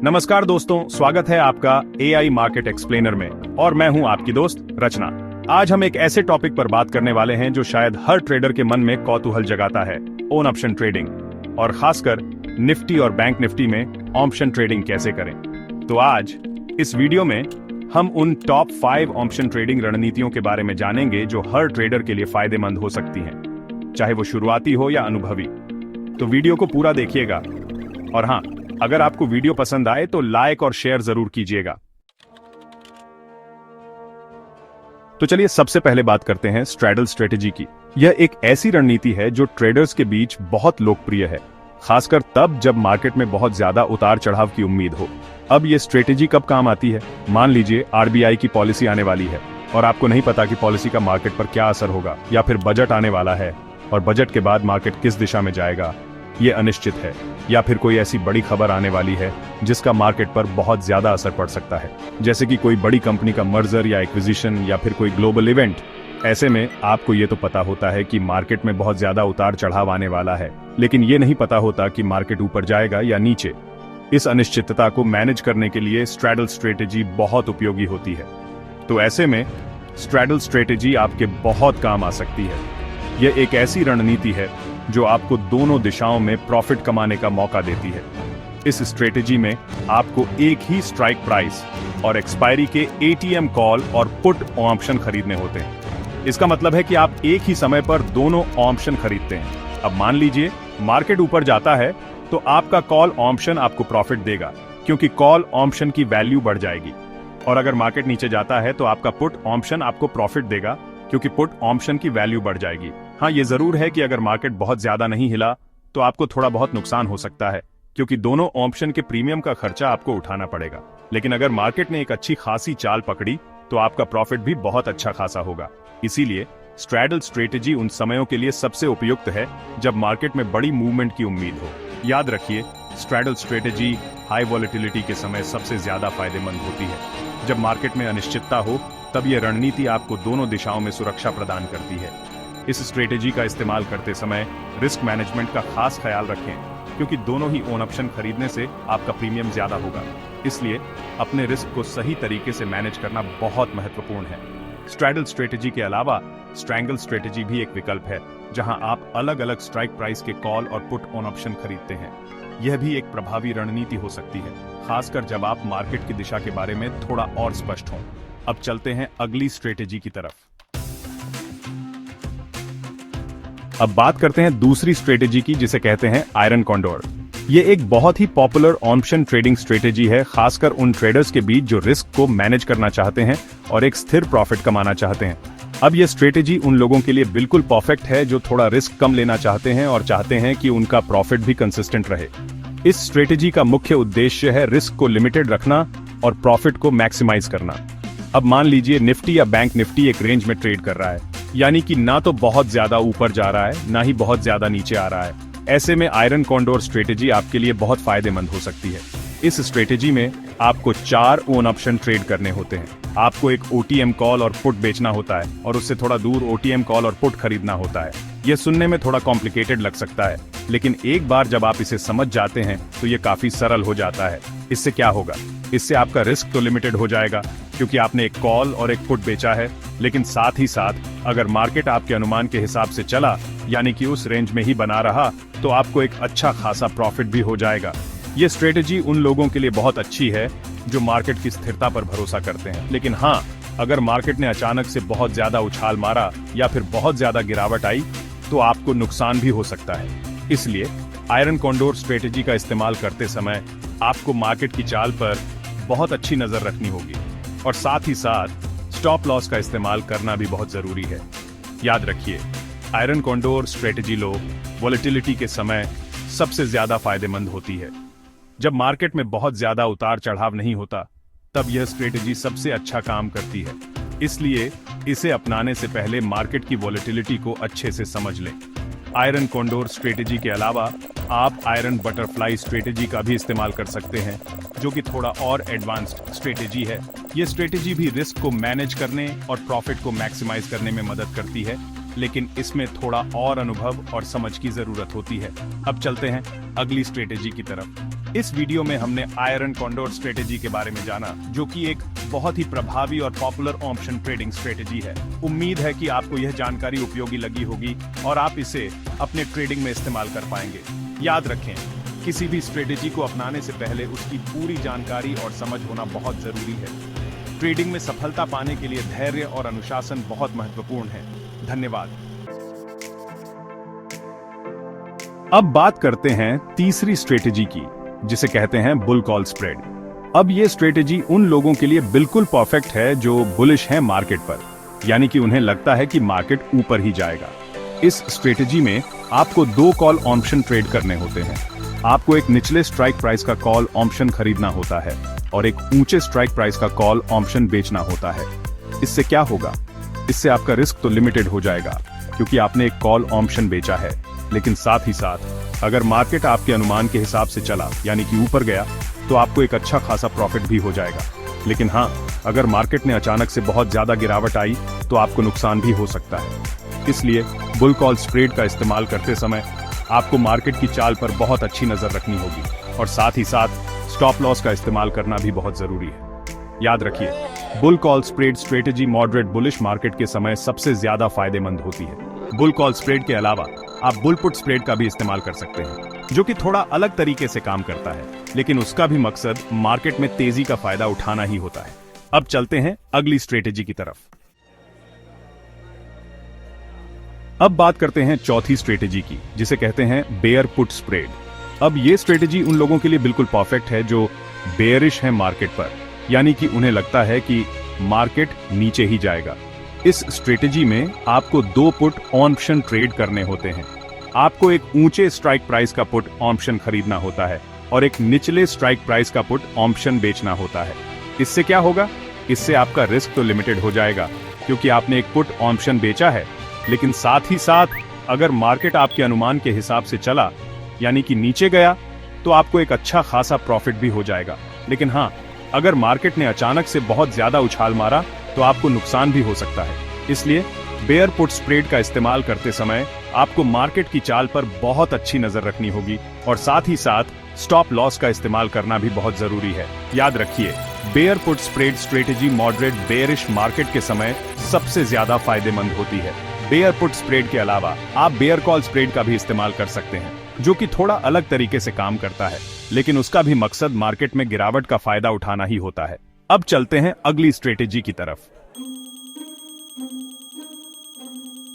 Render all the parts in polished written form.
नमस्कार दोस्तों, स्वागत है आपका एआई मार्केट एक्सप्लेनर में और मैं हूं आपकी दोस्त रचना। आज हम एक ऐसे टॉपिक पर बात करने वाले हैं जो शायद हर ट्रेडर के मन में कौतूहल जगाता है, ओन ऑप्शन ट्रेडिंग, और खासकर निफ्टी और बैंक निफ्टी में ऑप्शन ट्रेडिंग कैसे करें। तो आज इस वीडियो में हम उन टॉप 5 ऑप्शन ट्रेडिंग रणनीतियों के बारे में जानेंगे जो हर ट्रेडर के लिए फायदेमंद हो सकती हैं, चाहे वो शुरुआती हो या अनुभवी। तो वीडियो को पूरा देखिएगा और हाँ, अगर आपको वीडियो पसंद आए तो लाइक और शेयर जरूर कीजिएगा। तो चलिए सबसे पहले बात करते हैं स्ट्रैडल स्ट्रेटेजी की। यह एक ऐसी रणनीति है जो ट्रेडर्स के बीच बहुत लोकप्रिय है, खासकर तब जब मार्केट में बहुत ज्यादा उतार चढ़ाव की उम्मीद हो। अब यह स्ट्रेटेजी कब काम आती है? मान लीजिए आरबीआई की पॉलिसी आने वाली है और आपको नहीं पता कि पॉलिसी का मार्केट पर क्या असर होगा, या फिर बजट आने वाला है और बजट के बाद मार्केट किस दिशा में जाएगा ये अनिश्चित है, या फिर कोई ऐसी बड़ी खबर आने वाली है जिसका मार्केट पर बहुत ज्यादा असर पड़ सकता है, जैसे कि कोई बड़ी कंपनी का मर्जर या एक्विजिशन या फिर कोई ग्लोबल इवेंट। ऐसे में आपको ये तो पता होता है कि मार्केट में बहुत ज्यादा उतार चढ़ाव आने वाला है, लेकिन ये नहीं पता होता कि मार्केट ऊपर जाएगा या नीचे। इस अनिश्चितता को मैनेज करने के लिए स्ट्रैडल स्ट्रेटेजी बहुत उपयोगी होती है। तो ऐसे में स्ट्रैडल स्ट्रेटेजी आपके बहुत काम आ सकती है। यह एक ऐसी रणनीति है जो आपको दोनों दिशाओं में प्रॉफिट कमाने का मौका देती है। इस स्ट्रेटेजी में आपको एक ही स्ट्राइक प्राइस और एक्सपायरी के एटीएम कॉल और पुट ऑप्शन खरीदने होते हैं। इसका मतलब है कि आप एक ही समय पर दोनों ऑप्शन खरीदते हैं। अब मान लीजिए मार्केट ऊपर जाता है तो आपका कॉल ऑप्शन आपको प्रॉफिट देगा, क्योंकि कॉल ऑप्शन की वैल्यू बढ़ जाएगी, और अगर मार्केट नीचे जाता है तो आपका पुट ऑप्शन आपको प्रॉफिट देगा, क्योंकि पुट ऑप्शन की वैल्यू बढ़ जाएगी। हाँ, ये जरूर है कि अगर मार्केट बहुत ज्यादा नहीं हिला तो आपको थोड़ा बहुत नुकसान हो सकता है, क्योंकि दोनों ऑप्शन के प्रीमियम का खर्चा आपको उठाना पड़ेगा। लेकिन अगर मार्केट ने एक अच्छी खासी चाल पकड़ी तो आपका प्रॉफिट भी बहुत अच्छा खासा होगा। इसीलिए स्ट्रैडल स्ट्रेटेजी उन समयों के लिए सबसे उपयुक्त है जब मार्केट में बड़ी मूवमेंट की उम्मीद हो। याद रखिए, स्ट्रैडल स्ट्रेटेजी हाई वॉलेटिलिटी के समय सबसे ज्यादा फायदेमंद होती है। जब मार्केट में अनिश्चितता हो तब यह रणनीति आपको दोनों दिशाओं में सुरक्षा प्रदान करती है। इस स्ट्रेटेजी का इस्तेमाल करते समय रिस्क मैनेजमेंट का खास ख्याल रखें, क्योंकि दोनों ही ओन ऑप्शन खरीदने से आपका प्रीमियम ज्यादा होगा। इसलिए अपने रिस्क को सही तरीके से मैनेज करना बहुत महत्वपूर्ण है। स्ट्रैडल स्ट्रेटेजी के अलावा स्ट्रैंगल स्ट्रेटेजी भी एक विकल्प है, जहां आप अलग अलग स्ट्राइक प्राइस के कॉल और पुट ऑन ऑप्शन खरीदते हैं। यह भी एक प्रभावी रणनीति हो सकती है, खासकर जब आप मार्केट की दिशा के बारे में थोड़ा और स्पष्ट हों। अब चलते हैं अगली स्ट्रेटेजी की तरफ। अब बात करते हैं दूसरी स्ट्रेटेजी की, जिसे कहते हैं आयरन कॉन्डोर। ये एक बहुत ही पॉपुलर ऑप्शन ट्रेडिंग स्ट्रेटेजी है, खासकर उन ट्रेडर्स के बीच जो रिस्क को मैनेज करना चाहते हैं और एक स्थिर प्रॉफिट कमाना चाहते हैं। अब यह स्ट्रेटेजी उन लोगों के लिए बिल्कुल परफेक्ट है जो थोड़ा रिस्क कम लेना चाहते हैं और चाहते हैं कि उनका प्रॉफिट भी कंसिस्टेंट रहे। इस स्ट्रेटेजी का मुख्य उद्देश्य है रिस्क को लिमिटेड रखना और प्रॉफिट को मैक्सिमाइज करना। अब मान लीजिए निफ्टी या बैंक निफ्टी एक रेंज में ट्रेड कर रहा है, यानी कि ना तो बहुत ज्यादा ऊपर जा रहा है ना ही बहुत ज्यादा नीचे आ रहा है। ऐसे में आयरन कॉन्डोर स्ट्रेटेजी आपके लिए बहुत फायदेमंद हो सकती है। इस स्ट्रेटेजी में आपको 4 ओन ऑप्शन ट्रेड करने होते हैं। आपको एक ओटीएम कॉल और पुट बेचना होता है और उससे थोड़ा दूर ओटीएम कॉल और पुट खरीदना होता है। यह सुनने में थोड़ा कॉम्प्लिकेटेड लग सकता है, लेकिन एक बार जब आप इसे समझ जाते हैं तो ये काफी सरल हो जाता है। इससे क्या होगा? इससे आपका रिस्क तो लिमिटेड हो जाएगा, क्योंकि आपने एक कॉल और एक पुट बेचा है, लेकिन साथ ही साथ अगर मार्केट आपके अनुमान के हिसाब से चला, यानी कि उस रेंज में ही बना रहा, तो आपको एक अच्छा खासा प्रॉफिट भी हो जाएगा। ये स्ट्रेटेजी उन लोगों के लिए बहुत अच्छी है जो मार्केट की स्थिरता पर भरोसा करते हैं। लेकिन हाँ, अगर मार्केट ने अचानक से बहुत ज्यादा उछाल मारा या फिर बहुत ज्यादा गिरावट आई तो आपको नुकसान भी हो सकता है। इसलिए आयरन कॉन्डोर स्ट्रेटेजी का इस्तेमाल करते समय आपको मार्केट की चाल पर बहुत अच्छी नजर रखनी होगी, और साथ ही साथ स्टॉप लॉस का इस्तेमाल करना भी बहुत जरूरी है। याद रखिए, आयरन कॉन्डोर स्ट्रेटेजी लो वॉलेटिलिटी के समय सबसे ज्यादा फायदेमंद होती है। जब मार्केट में बहुत ज्यादा उतार चढ़ाव नहीं होता तब यह स्ट्रेटेजी सबसे अच्छा काम करती है। इसलिए इसे अपनाने से पहले मार्केट की वॉलेटिलिटी को अच्छे से समझ लें। आयरन कॉन्डोर स्ट्रेटेजी के अलावा आप आयरन बटरफ्लाई स्ट्रेटेजी का भी इस्तेमाल कर सकते हैं, जो कि थोड़ा और एडवांस्ड स्ट्रेटेजी है। यह स्ट्रेटेजी भी रिस्क को मैनेज करने और प्रॉफिट को मैक्सिमाइज करने में मदद करती है, लेकिन इसमें थोड़ा और अनुभव और समझ की जरूरत होती है। अब चलते हैं अगली स्ट्रेटेजी की तरफ। इस वीडियो में हमने आयरन कॉन्डोर स्ट्रेटेजी के बारे में जाना, जो कि एक बहुत ही प्रभावी और पॉपुलर ऑप्शन ट्रेडिंग स्ट्रेटेजी है। उम्मीद है कि आपको यह जानकारी उपयोगी लगी होगी और आप इसे अपने ट्रेडिंग में इस्तेमाल कर पाएंगे। याद रखें, किसी भी स्ट्रेटेजी को अपनाने से पहले उसकी पूरी जानकारी और समझ होना बहुत जरूरी है। ट्रेडिंग में सफलता पाने के लिए धैर्य और अनुशासन बहुत महत्वपूर्ण है। धन्यवाद। अब बात करते हैं तीसरी स्ट्रेटेजी की, जिसे कहते हैं बुल कॉल स्प्रेड। अब ये स्ट्रेटेजी उन लोगों के लिए बिल्कुल परफेक्ट है जो बुलिश हैं मार्केट पर, यानी कि उन्हें लगता है कि मार्केट ऊपर ही जाएगा। इस स्ट्रेटेजी में आपको 2 कॉल ऑप्शन ट्रेड करने होते हैं। आपको एक निचले स्ट्राइक प्राइस का कॉल ऑप्शन खरीदना होता है और एक ऊंचे स्ट्राइक प्राइस का कॉल ऑप्शन बेचना होता है। इससे क्या होगा? इससे आपका रिस्क तो लिमिटेड हो जाएगा, क्योंकि आपने एक कॉल ऑप्शन बेचा है, लेकिन साथ ही साथ अगर मार्केट आपके अनुमान के हिसाब से चला, यानी कि ऊपर गया, तो आपको एक अच्छा खासा प्रॉफिट भी हो जाएगा। लेकिन हाँ, अगर मार्केट ने अचानक से बहुत ज्यादा गिरावट आई तो आपको नुकसान भी हो सकता है। इसलिए बुल कॉल स्प्रेड का इस्तेमाल करते समय आपको मार्केट की चाल पर बहुत अच्छी नजर रखनी होगी और साथ ही साथ स्टॉप लॉस का इस्तेमाल करना भी बहुत जरूरी है। याद रखिए, bull call spread strategy moderate bullish market के समय सबसे ज्यादा फायदेमंद होती है। बुल कॉल स्प्रेड के अलावा आप बुल पुट स्प्रेड का भी इस्तेमाल कर सकते हैं, जो कि थोड़ा अलग तरीके से काम करता है, लेकिन उसका भी मकसद मार्केट में तेजी का फायदा उठाना ही होता है। अब चलते हैं अगली स्ट्रेटेजी की तरफ। अब बात करते हैं चौथी स्ट्रेटेजी की, जिसे कहते हैं बेयर पुट स्प्रेड। अब ये स्ट्रेटेजी उन लोगों के लिए बिल्कुल परफेक्ट है जो बेयरिश है मार्केट पर, यानी कि उन्हें लगता है कि मार्केट नीचे ही जाएगा। इस स्ट्रेटेजी में आपको 2 पुट ऑप्शन ट्रेड करने होते हैं। आपको एक ऊंचे स्ट्राइक प्राइस का पुट ऑप्शन खरीदना होता है और एक निचले स्ट्राइक प्राइस का पुट ऑप्शन बेचना होता है। इससे क्या होगा? इससे आपका रिस्क तो लिमिटेड हो जाएगा, क्योंकि आपने एक पुट ऑप्शन बेचा है, लेकिन साथ ही साथ अगर मार्केट आपके अनुमान के हिसाब से चला, यानी कि नीचे गया, तो आपको एक अच्छा खासा प्रॉफिट भी हो जाएगा। लेकिन हाँ, अगर मार्केट ने अचानक से बहुत ज्यादा उछाल मारा तो आपको नुकसान भी हो सकता है। इसलिए बेयर पुट स्प्रेड का इस्तेमाल करते समय आपको मार्केट की चाल पर बहुत अच्छी नजर रखनी होगी और साथ ही साथ स्टॉप लॉस का इस्तेमाल करना भी बहुत जरूरी है। याद रखिए, bear put spread strategy moderate bearish market के समय सबसे ज्यादा फायदेमंद होती है। बेयर पुट स्प्रेड के अलावा आप बेयर कॉल स्प्रेड का भी इस्तेमाल कर सकते हैं, जो कि थोड़ा अलग तरीके से काम करता है, लेकिन उसका भी मकसद मार्केट में गिरावट का फायदा उठाना ही होता है। अब चलते हैं अगली स्ट्रेटेजी की तरफ।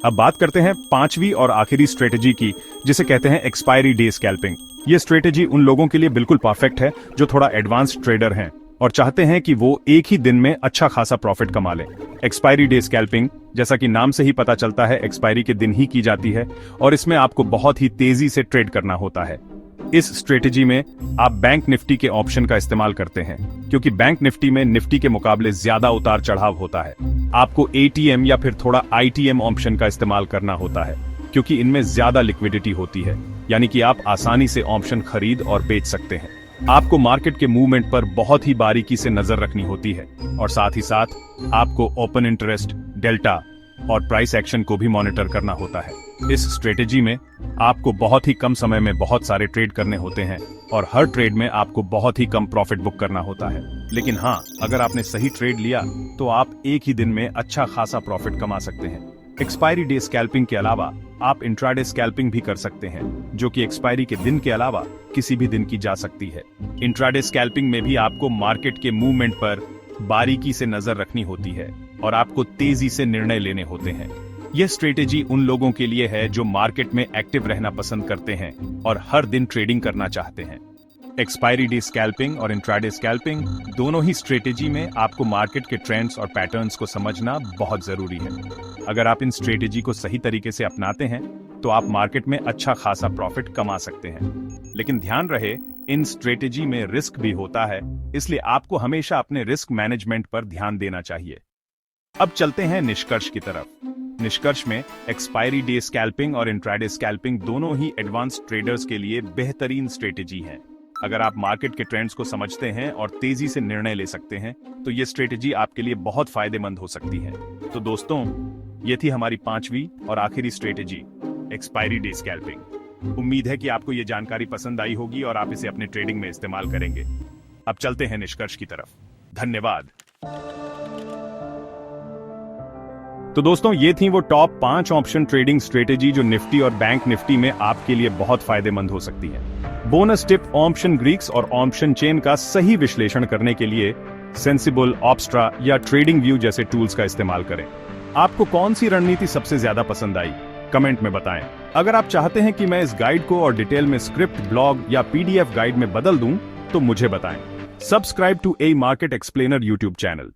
अब बात करते हैं 5वीं और आखिरी स्ट्रेटेजी की, जिसे कहते हैं एक्सपायरी डे स्कैल्पिंग। यह स्ट्रेटेजी उन लोगों के लिए बिल्कुल परफेक्ट है जो थोड़ा एडवांस ट्रेडर हैं और चाहते हैं कि वो एक ही दिन में अच्छा खासा प्रॉफिट कमा लें। एक्सपायरी डे स्कैल्पिंग, जैसा कि नाम से ही पता चलता है, एक्सपायरी के दिन ही की जाती है और इसमें आपको बहुत ही तेजी से ट्रेड करना होता है। इस स्ट्रेटेजी में आप बैंक निफ्टी के ऑप्शन का इस्तेमाल करते हैं, क्योंकि बैंक निफ्टी में निफ्टी के मुकाबले ज्यादा उतार चढ़ाव होता है। आपको एटीएम या फिर थोड़ा आईटीएम ऑप्शन का इस्तेमाल करना होता है, क्योंकि इनमें ज्यादा लिक्विडिटी होती है, यानी कि आप आसानी से ऑप्शन खरीद और बेच सकते हैं। आपको मार्केट के मूवमेंट पर बहुत ही बारीकी से नजर रखनी होती है और साथ ही साथ आपको ओपन इंटरेस्ट, डेल्टा और प्राइस एक्शन को भी मॉनिटर करना होता है। इस स्ट्रेटेजी में आपको बहुत ही कम समय में बहुत सारे ट्रेड करने होते हैं और हर ट्रेड में आपको बहुत ही कम प्रॉफिट बुक करना होता है। लेकिन हाँ, अगर आपने सही ट्रेड लिया तो आप एक ही दिन में अच्छा खासा प्रॉफिट कमा सकते हैं। एक्सपायरी डे स्कैल्पिंग के अलावा आप इंट्राडे स्कैल्पिंग भी कर सकते हैं, जो कि एक्सपायरी के दिन के अलावा किसी भी दिन की जा सकती है। इंट्राडे स्कैल्पिंग में भी आपको मार्केट के मूवमेंट पर बारीकी से नजर रखनी होती है और आपको तेजी से निर्णय लेने होते हैं। यह स्ट्रेटेजी उन लोगों के लिए है जो मार्केट में एक्टिव रहना पसंद करते हैं और हर दिन ट्रेडिंग करना चाहते हैं। एक्सपायरी डे स्कैल्पिंग और इंट्राडे स्कैल्पिंग दोनों ही स्ट्रेटेजी में आपको मार्केट के ट्रेंड्स और पैटर्न्स को समझना बहुत जरूरी है। अगर आप इन स्ट्रेटेजी को सही तरीके से अपनाते हैं तो आप मार्केट में अच्छा खासा प्रॉफिट कमा सकते हैं। लेकिन ध्यान रहे, इन स्ट्रेटेजी में रिस्क भी होता है, इसलिए आपको हमेशा अपने रिस्क मैनेजमेंट पर ध्यान देना चाहिए। अब चलते हैं निष्कर्ष की तरफ। निष्कर्ष में एक्सपायरी डे स्कैल्पिंग और इंट्राडे स्कैल्पिंग दोनों ही एडवांस ट्रेडर्स के लिए बेहतरीन स्ट्रेटेजी हैं। अगर आप मार्केट के ट्रेंड्स को समझते हैं और तेजी से निर्णय ले सकते हैं तो ये स्ट्रेटेजी आपके लिए बहुत फायदेमंद हो सकती है। तो दोस्तों, ये थी हमारी 5वीं और आखिरी स्ट्रेटेजी, एक्सपायरी डे स्कैल्पिंग। उम्मीद है कि आपको ये जानकारी पसंद आई होगी और आप इसे अपने ट्रेडिंग में इस्तेमाल करेंगे। अब चलते हैं निष्कर्ष की तरफ। धन्यवाद। तो दोस्तों, ये थी वो टॉप 5 ऑप्शन ट्रेडिंग स्ट्रेटेजी जो निफ्टी और बैंक निफ्टी में आपके लिए बहुत फायदेमंद हो सकती है। बोनस टिप, ऑप्शन ग्रीक्स और ऑप्शन चेन का सही विश्लेषण करने के लिए सेंसिबल, ऑप्स्ट्रा या ट्रेडिंग व्यू जैसे टूल्स का इस्तेमाल करें। आपको कौन सी रणनीति सबसे ज्यादा पसंद आई, कमेंट में बताएं। अगर आप चाहते हैं कि मैं इस गाइड को और डिटेल में स्क्रिप्ट, ब्लॉग या पीडीएफ गाइड में बदल दूं, तो मुझे बताएं। Subscribe to a market explainer YouTube channel.